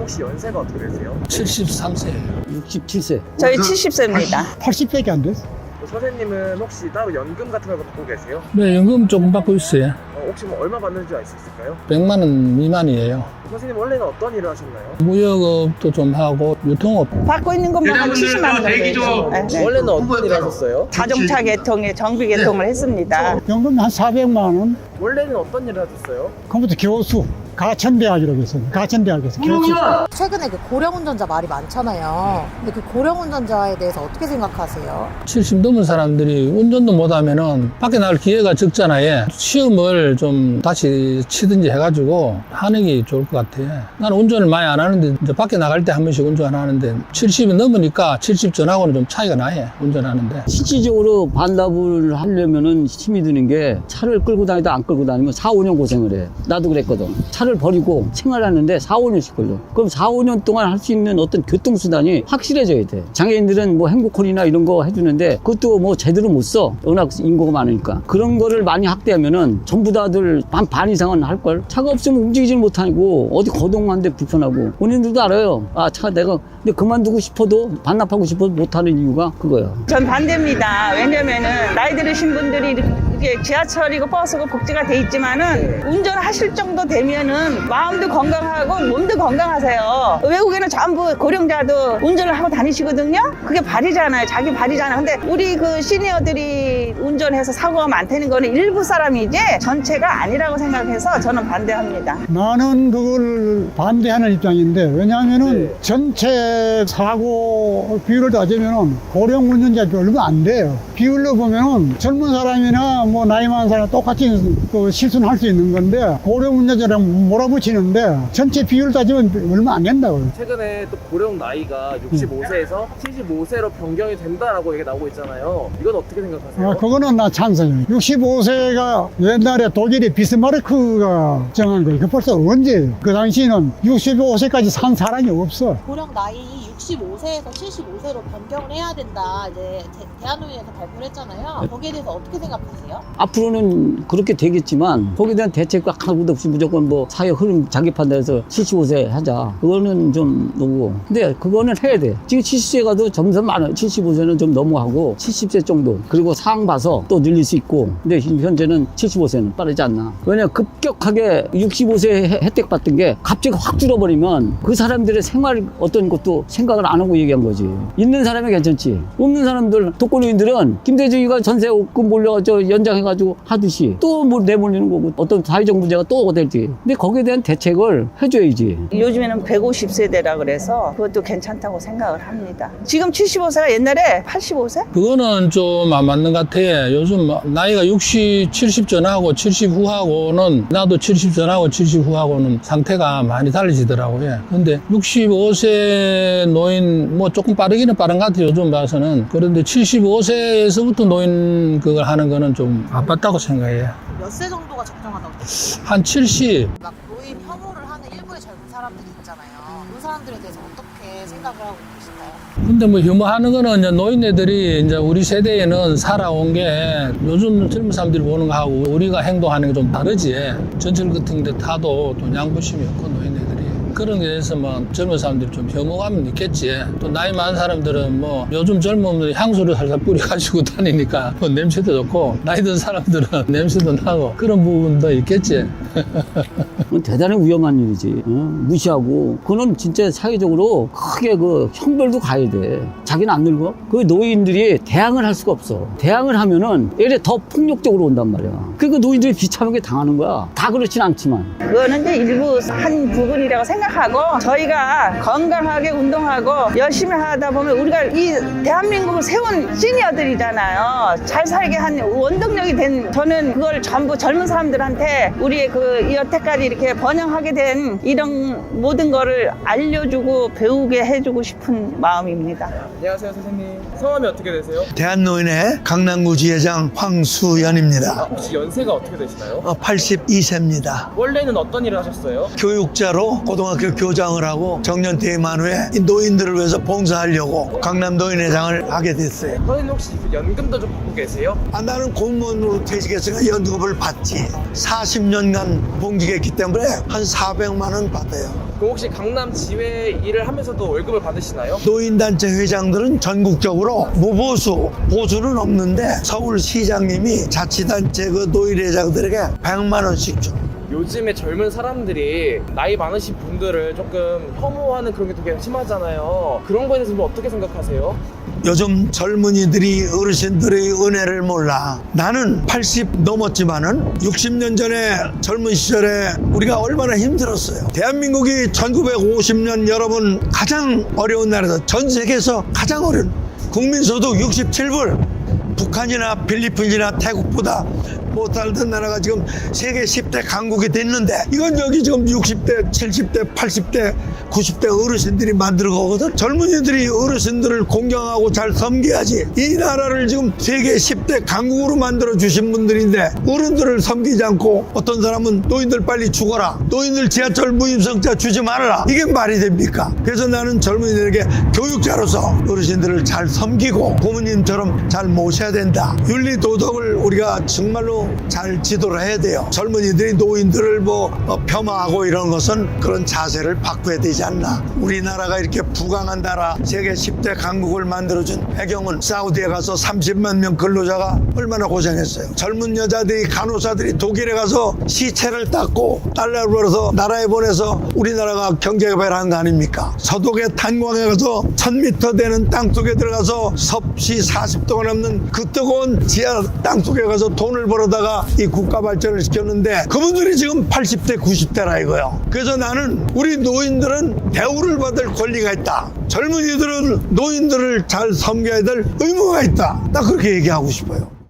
혹시 연세가 어떻게 되세요? 73세예요. 67세. 저희 70세입니다. 80밖에 안 됐어. 선생님은 혹시 따로 연금 같은 거 받고 계세요? 네, 연금 조금 받고 있어요. 혹시 뭐 얼마 받는지 알 수 있을까요? 100만 원 미만이에요. 선생님 원래는 어떤 일을 하셨나요? 무역업도 좀 하고 유통업. 받고 있는 것만 한 70만 원 정도 있어요. 네. 원래는 어떤 일을 하셨어요? 자동차 개통에 정비 개통을 했습니다. 연금 한 400만 원. 원래는 어떤 일을 하셨어요? 컴퓨터 교수. 가천대학이라고 했어요. 가천대학에서 교수. 최근에 그 고령 운전자 말이 많잖아요. 근데 그 고령 운전자에 대해서 어떻게 생각하세요? 70 넘은 사람들이 운전도 못하면은 밖에 나갈 기회가 적잖아요. 시험을 좀 다시 치든지 해가지고 하는 게 좋을 것 같아요. 나는 운전을 많이 안 하는데 이제 밖에 나갈 때 한 번씩 운전하는데 70이 넘으니까 70 전하고는 좀 차이가 나요. 운전하는데. 실질적으로 반납을 하려면은 힘이 드는 게 차를 끌고 다니다 안 끌고 다니면 4, 5년 고생을 해. 나도 그랬거든. 차를 버리고 생활하는데 4, 5년씩 걸려. 그럼 4, 5년 동안 할 수 있는 어떤 교통수단이 확실해져야 돼. 장애인들은 뭐 행복콜이나 이런 거 해주는데 그것도 뭐 제대로 못 써. 워낙 인구가 많으니까. 그런 거를 많이 확대하면은 전부 다들 반 이상은 할걸. 차가 없으면 움직이질 못하고 어디 거동하는데 불편하고. 본인들도 알아요. 아, 차가 내가 근데 그만두고 싶어도 반납하고 싶어도 못하는 이유가 그거야. 전 반대입니다. 왜냐면은 나이 들으신 분들이 이렇게 지하철이고 버스고 복지가 돼 있지만은 운전하실 정도 되면은 마음도 건강하고 몸도 건강하세요. 외국에는 전부 고령자도 운전을 하고 다니시거든요. 그게 발이잖아요. 자기 발이잖아요. 근데 우리 그 시니어들이 운전해서 사고가 많다는 거는 일부 사람이지 전체가 아니라고 생각해서 저는 반대합니다. 나는 그걸 반대하는 입장인데 왜냐하면은 전체 사고 비율을 따지면은 고령 운전자 얼마 안 돼요. 비율로 보면은 젊은 사람이나 뭐 나이 많은 사람 똑같이 그 실수는 할 수 있는 건데 고령 운전자랑 몰아붙이는데 전체 비율 따지면 얼마 안 된다고요. 최근에 또 고령 나이가 65세에서 75세로 변경이 된다라고 얘기 나오고 있잖아요. 이건 어떻게 생각하세요? 그거는 나 찬성이에요. 65세가 옛날에 독일의 비스마르크가 정한 거예요. 그 벌써 언제예요? 그 당시에는 65세까지 산 사람이 없어. 고령 나이 65세에서 75세로 변경을 해야 된다. 이제 대한노인에서 발표를 했잖아요. 거기에 대해서 어떻게 생각하세요? 앞으로는 그렇게 되겠지만 거기에 대한 대책과 하나도 없이 무조건 뭐 사회 흐름 자기 판단해서 75세 하자. 그거는 좀 너무. 근데 그거는 해야 돼. 지금 70세 가도 점점 많아요. 75세는 좀 넘어가고 70세 정도. 그리고 상황 봐서 또 늘릴 수 있고. 근데 현재는 75세는 빠르지 않나. 왜냐 급격하게 65세 혜택 받던 게 갑자기 확 줄어버리면 그 사람들의 생활 어떤 것도 생각을 안 하고 얘기한 거지. 있는 사람이 괜찮지. 없는 사람들 독거노인들은 김대중이가 전세금 몰려가지고 연장해가지고 하듯이 또 뭐 내몰리는 거고 어떤 사회적 문제가 또 될지. 근데 거기에 대한 대책을 해줘야지. 요즘에는 150세대라 그래서 그것도 괜찮다고 생각을 합니다. 지금 75세가 옛날에 85세? 그거는 좀 안 맞는 것 같아. 요즘 나이가 60, 70 전하고 70 후하고는 나도 70 전하고 70 후하고는 상태가 많이 달라지더라고요. 근데 65세 노인 뭐 조금 빠르기는 빠른 것 같아요. 요즘 봐서는. 그런데 75세에서부터 노인 그걸 하는 거는 좀 아팠다고 생각해요. 몇 세 정도가 적정하다고 생각해요? 한 70. 막 노인 혐오를 하는 일부의 젊은 사람들이 있잖아요. 그 사람들에 대해서 어떻게 생각을 하고 계실까요? 근데 뭐 혐오하는 거는 이제 노인네들이 이제 우리 세대에는 살아온 게 요즘 젊은 사람들이 보는 거하고 우리가 행동하는 게 좀 다르지. 전철 같은 데 타도 또 양보심이 없고 노인네들이. 그런 게 대해서 뭐 젊은 사람들이 좀 혐오감은 있겠지. 또 나이 많은 사람들은 뭐 요즘 젊은 향수를 살살 뿌려가지고 다니니까 뭐 냄새도 좋고 나이 든 사람들은 냄새도 나고 그런 부분도 있겠지. 대단히 위험한 일이지. 무시하고. 그거는 진짜 사회적으로 크게 그 형벌도 가야 돼. 자기는 안 늙어? 그 노인들이 대항을 할 수가 없어. 대항을 하면은 얘네 더 폭력적으로 온단 말이야. 그러니까 노인들이 비참하게 당하는 거야. 다 그렇진 않지만. 그거는 이제 일부 한 부분이라고 생각하고 저희가 건강하게 운동하고 열심히 하다 보면 우리가 이 대한민국을 세운 시니어들이잖아요. 잘 살게 한 원동력이 된 저는 그걸 전부 젊은 사람들한테 우리의 그 여태까지 이렇게 번영하게 된 이런 모든 거를 알려주고 배우게 해주고 싶은 마음입니다. 안녕하세요 선생님. 성함이 어떻게 되세요? 대한노인회 강남구 지회장 황수연입니다. 혹시 연세가 어떻게 되시나요? 82세입니다. 원래는 어떤 일을 하셨어요? 교육자로 고등학교 교장을 하고 정년 퇴임한 후에 이 노인들을 위해서 봉사하려고 강남 노인회장을 하게 됐어요. 선생님 혹시 연금도 좀 받고 계세요? 나는 공무원으로 퇴직했으니까 연금을 받지. 40년간 공직했기 때문에 한 400만 원 받아요. 그럼 혹시 강남 지회 일을 하면서도 월급을 받으시나요? 노인단체 회장들은 전국적으로 무보수, 보수는 없는데 서울시장님이 자치단체 그 노인회장들에게 100만 원씩 줘. 요즘에 젊은 사람들이 나이 많으신 분들을 조금 혐오하는 그런 게 되게 심하잖아요. 그런 거에 대해서 어떻게 생각하세요? 요즘 젊은이들이 어르신들의 은혜를 몰라. 나는 80 넘었지만은 60년 전에 젊은 시절에 우리가 얼마나 힘들었어요. 대한민국이 1950년 여러분 가장 어려운 나라에서 전 세계에서 가장 어려운 국민소득 67불. 북한이나 필리핀이나 태국보다 못 살던 나라가 지금 세계 10대 강국이 됐는데 이건 여기 지금 60대, 70대, 80대, 90대 어르신들이 만들어 거거든. 젊은이들이 어르신들을 공경하고 잘 섬겨야지. 이 나라를 지금 세계 10대 강국으로 만들어 주신 분들인데 어른들을 섬기지 않고 어떤 사람은 노인들 빨리 죽어라. 노인들 지하철 무임승차 주지 말아라. 이게 말이 됩니까? 그래서 나는 젊은이들에게 교육자로서 어르신들을 잘 섬기고 부모님처럼 잘 모셔야 된다. 윤리 도덕을 우리가 정말로 잘 지도를 해야 돼요. 젊은이들이 노인들을 폄하하고 이런 것은 그런 자세를 바꿔야 되지 않나. 우리나라가 이렇게 부강한 나라 세계 10대 강국을 만들어준 배경은 사우디에 가서 30만 명 근로자가 얼마나 고생했어요. 젊은 여자들이 간호사들이 독일에 가서 시체를 닦고 달러를 벌어서 나라에 보내서 우리나라가 경제개발한 거 아닙니까? 서독의 탄광에 가서 1000m 되는 땅속에 들어가서 섭씨 40도가 넘는 그 뜨거운 지하 땅속에 가서 돈을 벌어다가 이 국가 발전을 시켰는데 그분들이 지금 80대 90대라 이거요. 그래서 나는 우리 노인들은 대우를 받을 권리가 있다. 젊은이들은 노인들을 잘 섬겨야 될 의무가 있다. 나 그렇게 얘기하고 싶어요.